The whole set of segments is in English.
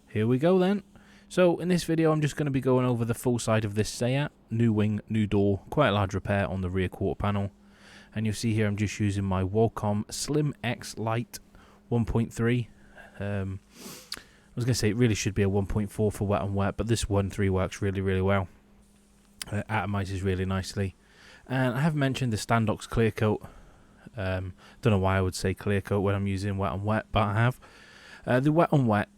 Here we go then. So in this video I'm just going to be going over the full side of this Seat. New wing, new door, quite a large repair on the rear quarter panel. And you'll see here I'm just using my Wacom Slim X Lite 1.3. I was going to say it really should be a 1.4 for wet on wet, but this 1.3 works really well. Atomizes really nicely. And I have mentioned the Standox clear coat. Don't know why I would say clear coat when I'm using wet on wet, but I have. The wet on wet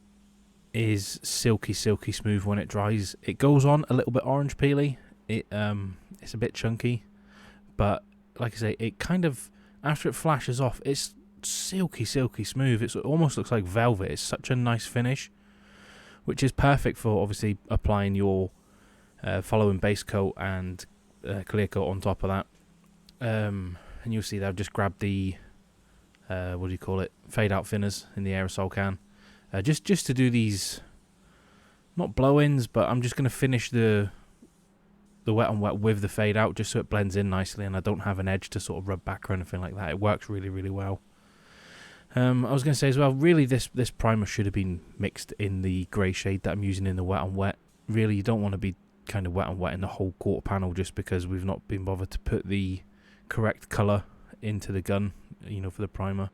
is silky smooth when it dries. It goes on a little bit orange peely. It's a bit chunky, but like I say, it kind of, after it flashes off, it's silky smooth. It almost looks like velvet. It's such a nice finish, which is perfect for obviously applying your following base coat and clear coat on top of that. And you'll see that I've just grabbed the fade out thinners in the aerosol can. Just to do these, not blow-ins, but I'm just going to finish the wet on wet with the fade out, just so it blends in nicely and I don't have an edge to sort of rub back or anything like that. It works really well. I was going to say as well, really this primer should have been mixed in the grey shade that I'm using in the wet on wet. Really, you don't want to be kind of wet on wet in the whole quarter panel just because we've not been bothered to put the correct colour into the gun, for the primer.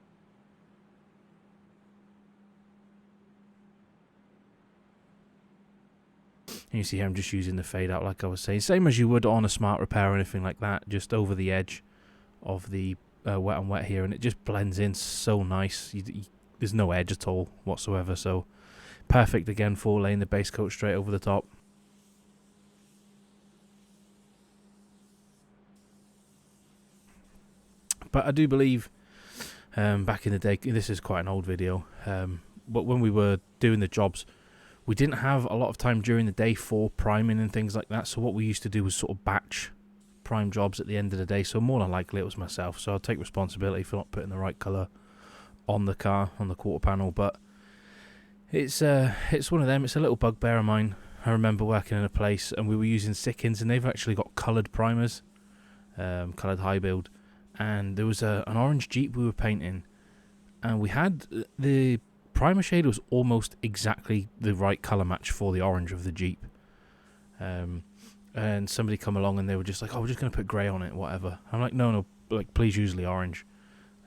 And you see here I'm just using the fade out like I was saying, same as you would on a smart repair or anything like that, just over the edge of the wet on wet here, and it just blends in so nice. There's no edge at all whatsoever, so perfect again for laying the base coat straight over the top. But I do believe back in the day, this is quite an old video, but when we were doing the jobs, we didn't have a lot of time during the day for priming and things like that, so what we used to do was sort of batch prime jobs at the end of the day, so more than likely it was myself, so I'll take responsibility for not putting the right colour on the car, on the quarter panel. But it's one of them, it's a little bugbear of mine. I remember working in a place and we were using Sickins, and they've actually got coloured primers, coloured high build, and there was an orange Jeep we were painting, and we had the primer shade was almost exactly the right colour match for the orange of the Jeep. And somebody come along and they were just like, oh, we're just going to put grey on it, whatever. I'm like, no, like, please use the orange.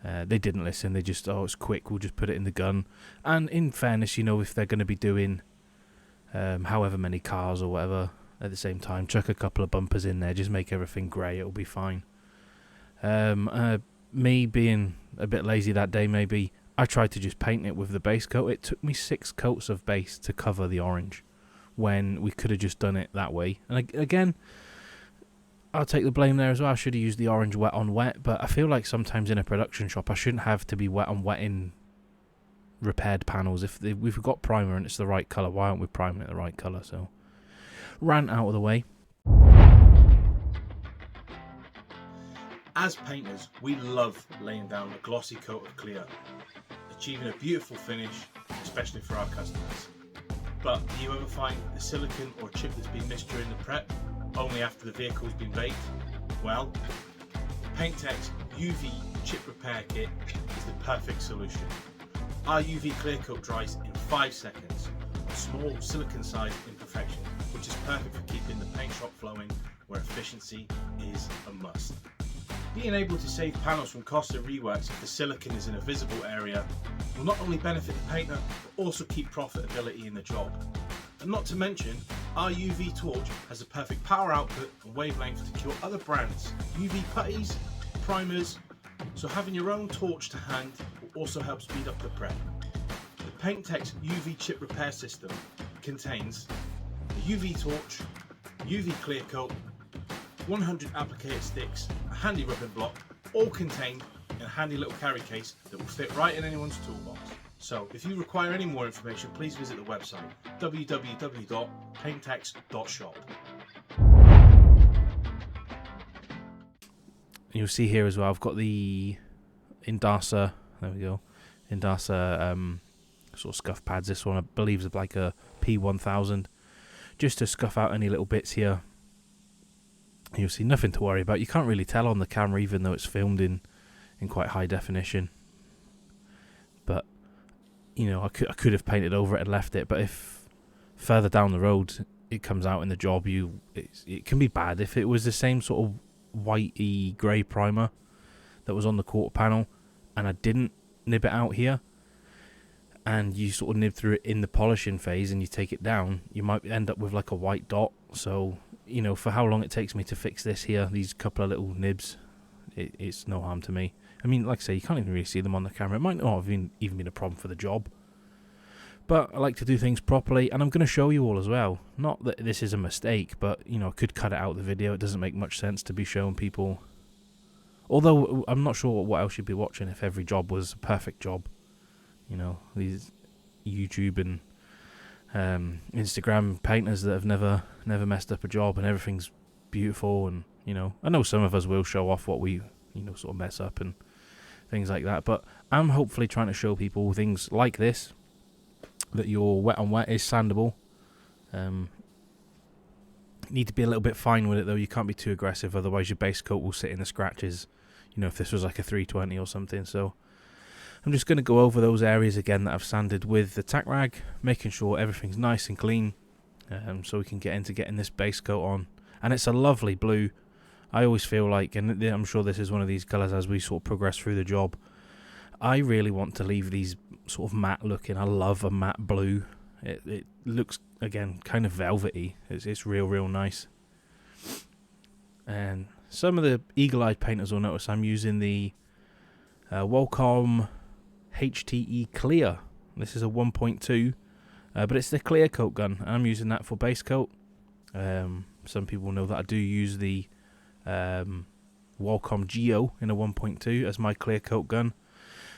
They didn't listen. They just, oh, it's quick, we'll just put it in the gun. And in fairness, if they're going to be doing however many cars or whatever at the same time, chuck a couple of bumpers in there, just make everything grey, it'll be fine. Me being a bit lazy that day, maybe, I tried to just paint it with the base coat. It took me 6 coats of base to cover the orange when we could have just done it that way. And again, I'll take the blame there as well. I should have used the orange wet on wet, but I feel like sometimes in a production shop I shouldn't have to be wet on wet in repaired panels. If we've got primer and it's the right colour, why aren't we priming it the right colour? So, rant out of the way. As painters, we love laying down a glossy coat of clear, achieving a beautiful finish, especially for our customers. But do you ever find the silicone or chip that's been missed during the prep, only after the vehicle's been baked? Well, PainTeX UV chip repair kit is the perfect solution. Our UV clear coat dries in 5 seconds on small silicone-sized imperfections, which is perfect for keeping the paint shop flowing, where efficiency is a must. Being able to save panels from costly reworks if the silicone is in a visible area will not only benefit the painter, but also keep profitability in the job. And not to mention, our UV torch has a perfect power output and wavelength to kill other brands' UV putties, primers, so having your own torch to hand will also help speed up the prep. The PainTeX UV chip repair system contains a UV torch, UV clear coat, 100 applicator sticks, a handy rubbing block, all contained in a handy little carry case that will fit right in anyone's toolbox. So if you require any more information, please visit the website www.paintex.shop. You'll see here as well, I've got the Indasa, there we go, Indasa sort of scuff pads. This one I believe is like a P1000, just to scuff out any little bits here. You'll see nothing to worry about. You can't really tell on the camera, even though it's filmed in in quite high definition. But you know, I could have painted over it and left it. But if further down the road it comes out in the job, it can be bad. If it was the same sort of whitey grey primer that was on the quarter panel, and I didn't nib it out here, and you sort of nib through it in the polishing phase and you take it down, you might end up with like a white dot. So, you know, for how long it takes me to fix this here, these couple of little nibs, it's no harm to me. I mean, like I say, you can't even really see them on the camera. It might not have even been a problem for the job. But I like to do things properly, and I'm going to show you all as well. Not that this is a mistake, but, you know, I could cut it out of the video. It doesn't make much sense to be showing people. Although, I'm not sure what else you'd be watching if every job was a perfect job. You know, these YouTube and Instagram painters that have never messed up a job and everything's beautiful. And, you know, I know some of us will show off what we, you know, sort of mess up and things like that. But I'm hopefully trying to show people things like this, that your wet on wet is sandable. You need to be a little bit fine with it though. You can't be too aggressive, otherwise your base coat will sit in the scratches, you know, if this was like a 320 or something. So I'm just going to go over those areas again that I've sanded with the tack rag, making sure everything's nice and clean, so we can get into getting this base coat on. And it's a lovely blue. I always feel like, and I'm sure this is one of these colours as we sort of progress through the job, I really want to leave these sort of matte looking. I love a matte blue. It looks, again, kind of velvety. It's real nice. And some of the eagle-eyed painters will notice I'm using the Wacom HTE Clear. This is a 1.2, but it's the clear coat gun. I'm using that for base coat. Some people know that I do use the Wacom Geo in a 1.2 as my clear coat gun.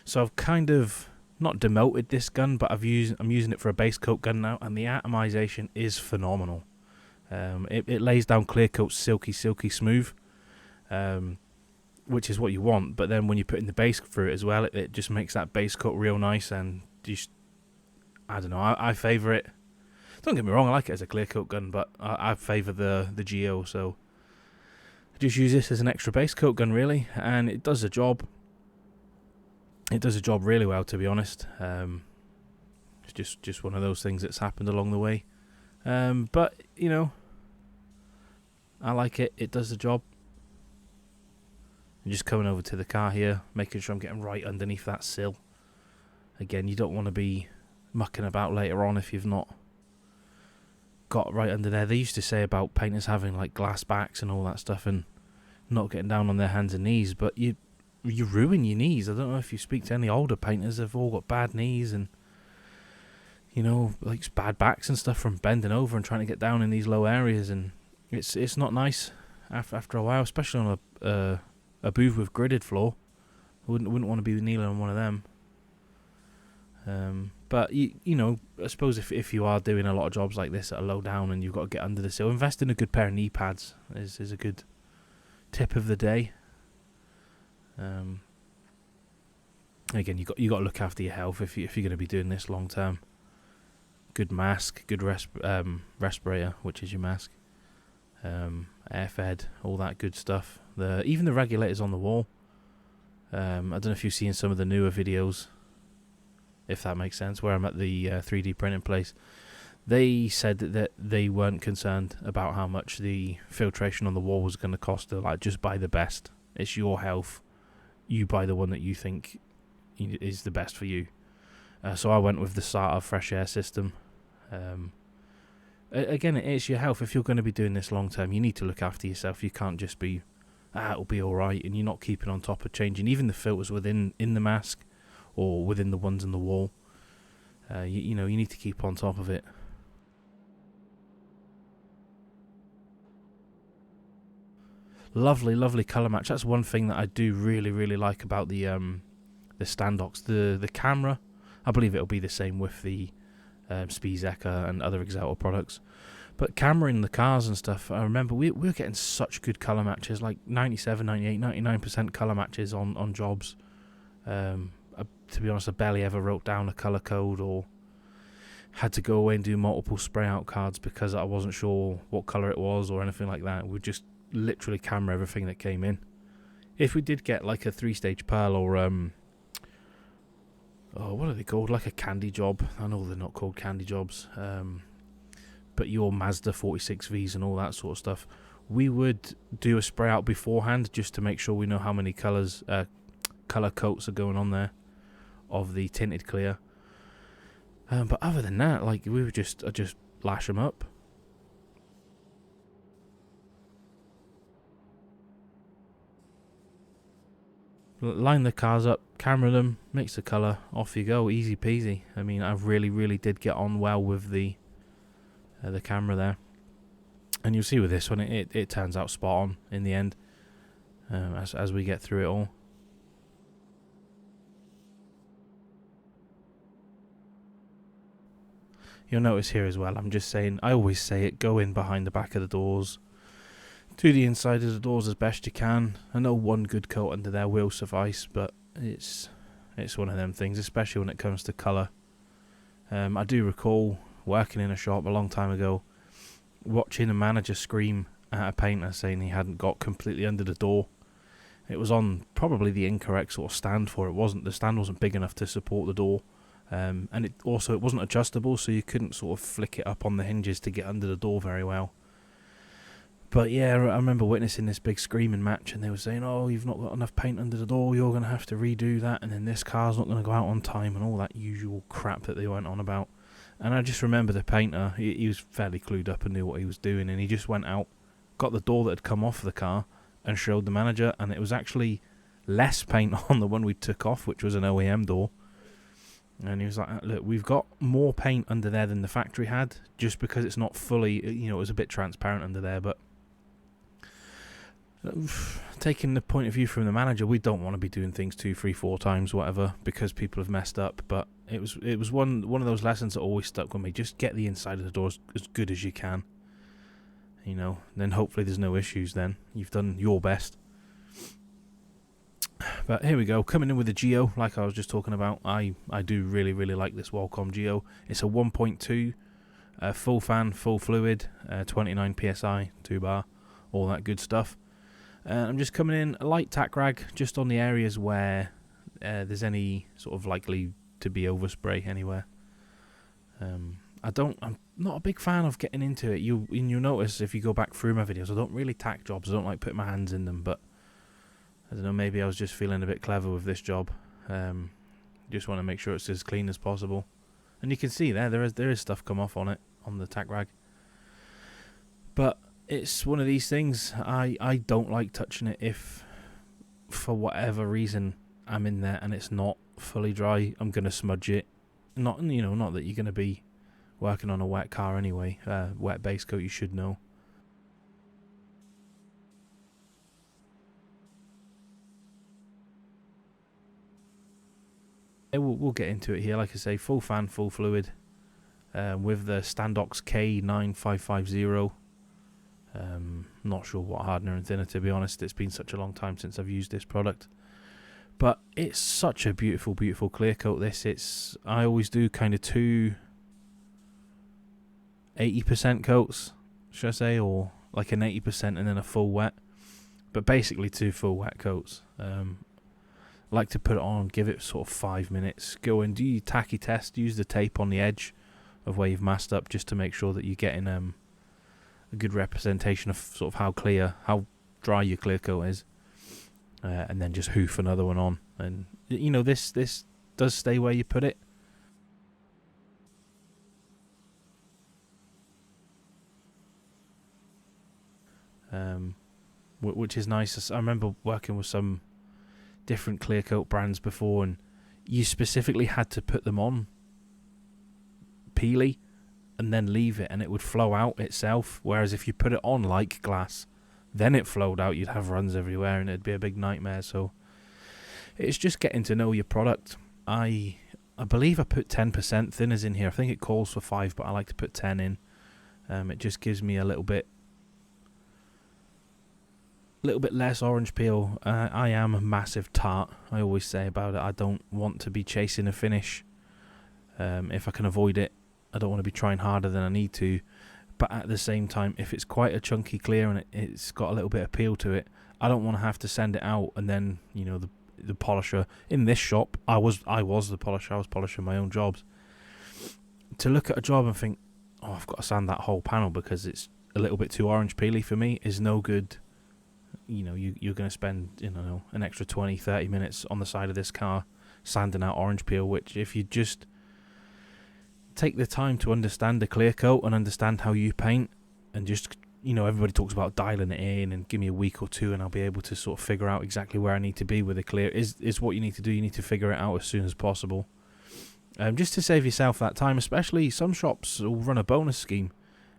So I've kind of not demoted this gun, but I'm using it for a base coat gun now, and the atomization is phenomenal. It lays down clear coat silky smooth, which is what you want. But then when you put in the base through it as well, it just makes that base coat real nice. And just, I don't know, I favour it. Don't get me wrong, I like it as a clear coat gun, but I favour the Geo. So I just use this as an extra base coat gun really, and it does the job. It does the job really well, to be honest. It's just one of those things that's happened along the way. But, you know, I like it. It does the job. I'm just coming over to the car here, making sure I'm getting right underneath that sill. Again, you don't want to be mucking about later on if you've not got right under there. They used to say about painters having like glass backs and all that stuff and not getting down on their hands and knees, but you ruin your knees. I don't know if you speak to any older painters, they've all got bad knees and, you know, like bad backs and stuff from bending over and trying to get down in these low areas, and it's not nice after a while, especially on a booth with gridded floor. I wouldn't want to be kneeling on one of them. But you know, I suppose if you are doing a lot of jobs like this that are low down and you've got to get under the sill, invest in a good pair of knee pads is a good tip of the day. Again, you got to look after your health if you're going to be doing this long term. Good mask, good respirator, which is your mask, air fed, all that good stuff. Even the regulators on the wall. I don't know if you've seen some of the newer videos, if that makes sense, where I'm at the 3D printing place. They said that they weren't concerned about how much the filtration on the wall was going to cost. They're like, just buy the best. It's your health. You buy the one that you think is the best for you. So I went with the SATA fresh air system. Again, it's your health. If you're going to be doing this long term, you need to look after yourself. You can't just be, it'll be alright, and you're not keeping on top of changing even the filters in the mask or within the ones in the wall. You know, you need to keep on top of it. Lovely colour match. That's one thing that I do really like about the Standox. The camera, I believe it'll be the same with the Spizeka and other Exalta products. But camera in the cars and stuff, I remember we were getting such good colour matches, like 97, 98, 99% colour matches on jobs. To be honest, I barely ever wrote down a colour code or had to go away and do multiple spray out cards because I wasn't sure what colour it was or anything like that. We'd just literally camera everything that came in. If we did get like a 3-stage pearl or oh, what are they called? Like a candy job. I know they're not called candy jobs. But your Mazda 46Vs and all that sort of stuff, we would do a spray out beforehand just to make sure we know how many color coats are going on there of the tinted clear. But other than that, like, we would just lash them up. Line the cars up, camera them, mix the colour, off you go, easy peasy. I mean, I really did get on well with the camera there, and you'll see with this one, it turns out spot on in the end, as we get through it all. You'll notice here as well, I'm just saying, I always say it, go in behind the back of the doors, do the inside of the doors as best you can. I know one good coat under there will suffice, but it's one of them things, especially when it comes to colour. I do recall working in a shop a long time ago, watching a manager scream at a painter saying he hadn't got completely under the door. It was on probably the incorrect sort of stand for it. The stand wasn't big enough to support the door, and it wasn't adjustable, so you couldn't sort of flick it up on the hinges to get under the door very well. But yeah, I remember witnessing this big screaming match, and they were saying, oh, you've not got enough paint under the door, you're going to have to redo that, and then this car's not going to go out on time, and all that usual crap that they went on about. And I just remember the painter, he was fairly clued up and knew what he was doing, and he just went out, got the door that had come off the car, and showed the manager, and it was actually less paint on the one we took off, which was an OEM door. And he was like, look, we've got more paint under there than the factory had, just because it's not fully, it was a bit transparent under there, but taking the point of view from the manager, we don't want to be doing things 2, 3, 4 times, whatever, because people have messed up. But it was one of those lessons that always stuck with me. Just get the inside of the doors as good as you can. Then hopefully there's no issues. Then you've done your best. But here we go, coming in with the Geo, like I was just talking about. I do really like this Qualcomm Geo. It's a 1.2, full fan, full fluid, 29 psi, 2 bar, all that good stuff. I'm just coming in a light tack rag just on the areas where there's any sort of likely to be overspray anywhere. I'm not a big fan of getting into it. You'll notice if you go back through my videos, I don't really tack jobs. I don't like putting my hands in them, but I don't know, maybe I was just feeling a bit clever with this job. Just want to make sure it's as clean as possible. And you can see there is stuff come off on it, on the tack rag. But it's one of these things, I don't like touching it if, for whatever reason, I'm in there and it's not fully dry. I'm going to smudge it. Not that you're going to be working on a wet car anyway. Wet base coat, you should know. We'll get into it here. Like I say, full fan, full fluid, with the Standox K9550. Not sure what hardener and thinner, to be honest. It's been such a long time since I've used this product, but it's such a beautiful clear coat. I always do kind of 2 80% coats, should I say, or like an 80% and then a full wet, but basically 2 full wet coats. Like to put it on, give it sort of 5 minutes, go and do your tacky test, use the tape on the edge of where you've masked up just to make sure that you're getting a good representation of sort of how dry your clear coat is, and then just hoof another one on. And this does stay where you put it. Which is nice. I remember working with some different clear coat brands before, and you specifically had to put them on peely and then leave it, and it would flow out itself. Whereas if you put it on like glass, then it flowed out, you'd have runs everywhere, and it'd be a big nightmare. So it's just getting to know your product. I believe I put 10% thinners in here. I think it calls for 5, but I like to put 10 in. It just gives me a little bit less orange peel. I am a massive tart. I always say about it, I don't want to be chasing a finish. If I can avoid it, I don't want to be trying harder than I need to. But at the same time, if it's quite a chunky clear and it's got a little bit of peel to it, I don't want to have to send it out and then, you know, the polisher in this shop, I was the polisher, I was polishing my own jobs, to look at a job and think, oh, I've got to sand that whole panel because it's a little bit too orange peely for me, is no good. You know, you're going to spend, you know, an extra 20-30 minutes on the side of this car sanding out orange peel, which if you just take the time to understand the clear coat and understand how you paint, and just, you know, everybody talks about dialing it in and give me a week or two and I'll be able to sort of figure out exactly where I need to be with the clear, is what you need to do. You need to figure it out as soon as possible, just to save yourself that time. Especially some shops will run a bonus scheme,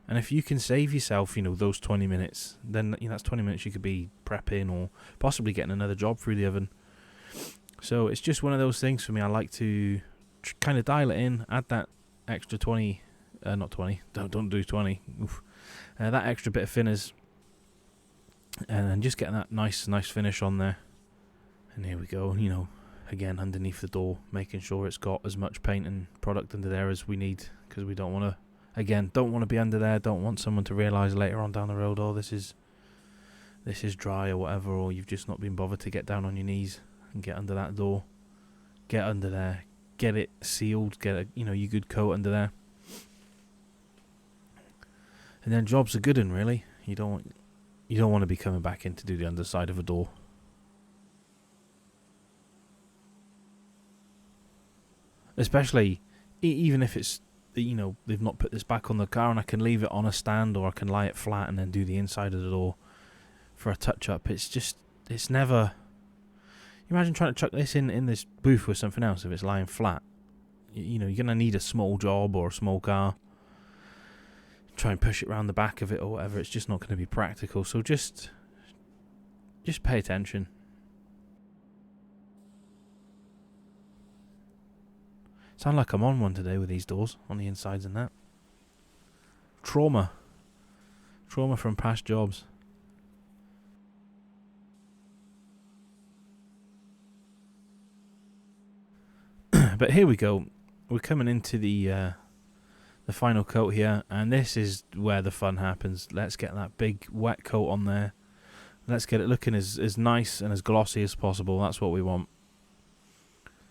and if you can save yourself, you know, those 20 minutes, then, you know, that's 20 minutes you could be prepping or possibly getting another job through the oven. So it's just one of those things for me. I like to kind of dial it in, add that extra 20, not 20, don't do 20, that extra bit of thinners, and then just getting that nice finish on there. And here we go, you know, again underneath the door, making sure it's got as much paint and product under there as we need, because we don't want to be under there, don't want someone to realise later on down the road, oh, this is dry or whatever, or you've just not been bothered to get down on your knees and get under that door. Get under there, get it sealed, get your good coat under there, and then jobs are good. And really, you don't want to be coming back in to do the underside of a door. Especially even if it's, you know, they've not put this back on the car and I can leave it on a stand, or I can lie it flat and then do the inside of the door for a touch up. It's never. You imagine trying to chuck this in this booth with something else if it's lying flat. You know, you're going to need a small job or a small car. Try and push it around the back of it or whatever. It's just not going to be practical. So just pay attention. Sound like I'm on one today with these doors on the insides and that. Trauma from past jobs. But here we go. We're coming into the final coat here, and this is where the fun happens. Let's get that big wet coat on there. Let's get it looking as nice and as glossy as possible. That's what we want.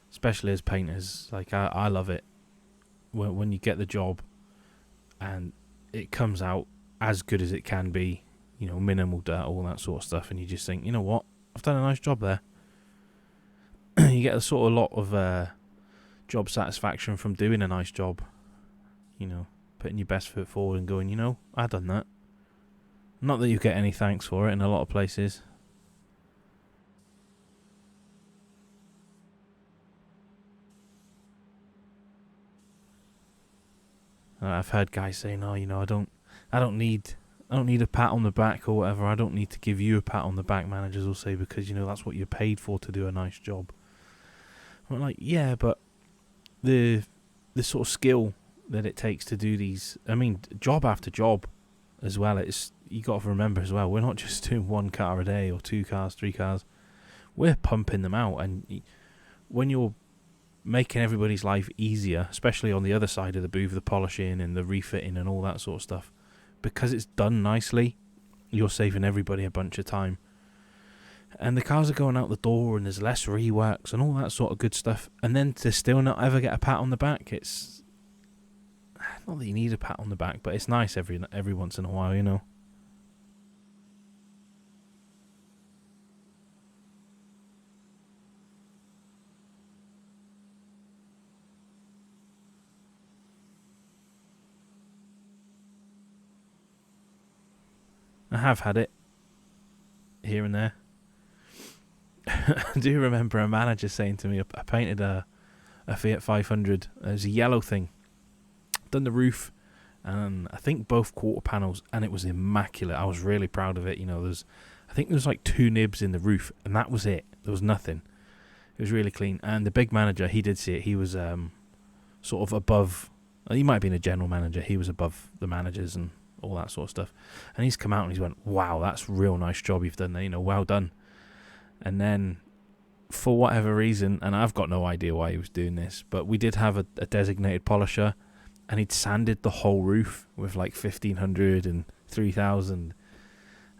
Especially as painters. Like, I love it when you get the job and it comes out as good as it can be. You know, minimal dirt, all that sort of stuff, and you just think, you know what? I've done a nice job there. You get a sort of lot of job satisfaction from doing a nice job, you know, putting your best foot forward and going, you know, I done that. Not that you get any thanks for it in a lot of places. I've heard guys saying, oh, you know, I don't need a pat on the back or whatever. I don't need to give you a pat on the back, managers will say, because, you know, that's what you're paid for, to do a nice job. I'm like, yeah, but the sort of skill that it takes to do these, I mean, job after job as well, you got to remember as well, we're not just doing one car a day or 2 cars, 3 cars. We're pumping them out, and when you're making everybody's life easier, especially on the other side of the booth, the polishing and the refitting and all that sort of stuff, because it's done nicely, you're saving everybody a bunch of time. And the cars are going out the door and there's less reworks and all that sort of good stuff. And then to still not ever get a pat on the back, it's not that you need a pat on the back, but it's nice every once in a while, you know. I have had it here and there. I do remember a manager saying to me, I painted a Fiat 500. It was a yellow thing. Done the roof and I think both quarter panels, and it was immaculate. I was really proud of it. You know, I think there was like 2 nibs in the roof, and that was it. There was nothing. It was really clean. And the big manager, he did see it. He was sort of above. He might have been a general manager. He was above the managers and all that sort of stuff. And he's come out and he's went, wow, that's a real nice job you've done there, you know, well done. And then for whatever reason, and I've got no idea why he was doing this, but we did have a designated polisher, and he'd sanded the whole roof with like 1500 and 3000,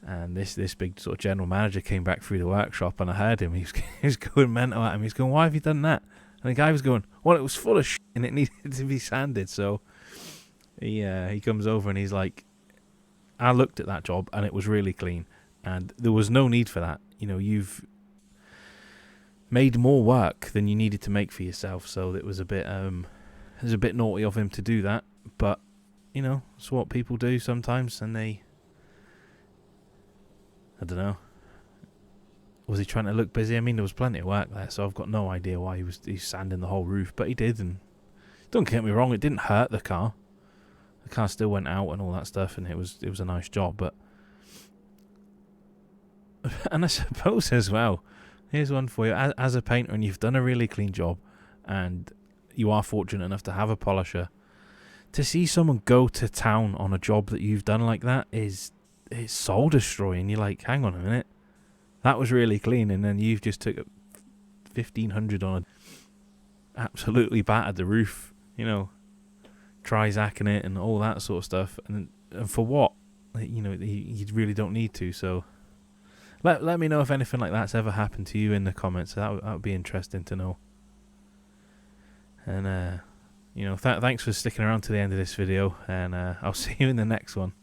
And this big sort of general manager came back through the workshop, and I heard him. He was going mental at him. He's going, "Why have you done that?" And the guy was going, "Well, it was full of shit and it needed to be sanded." So he comes over and he's like, "I looked at that job and it was really clean, and there was no need for that. You know, you've made more work than you needed to make for yourself." So it was a bit naughty of him to do that, but you know, it's what people do sometimes, and I don't know. Was he trying to look busy? I mean, there was plenty of work there, so I've got no idea why he's sanding the whole roof, but he did. And don't get me wrong, it didn't hurt the car. The car still went out and all that stuff, and it was a nice job. But and I suppose as well, here's one for you. As a painter, and you've done a really clean job, and you are fortunate enough to have a polisher, to see someone go to town on a job that you've done like that it's soul destroying. You're like, hang on a minute, that was really clean, and then you've just took 1,500 on absolutely battered the roof, you know, Trizacking it and all that sort of stuff, and for what? You know, you really don't need to. So let me know if anything like that's ever happened to you in the comments. That would be interesting to know. And you know, thanks for sticking around to the end of this video, and I'll see you in the next one.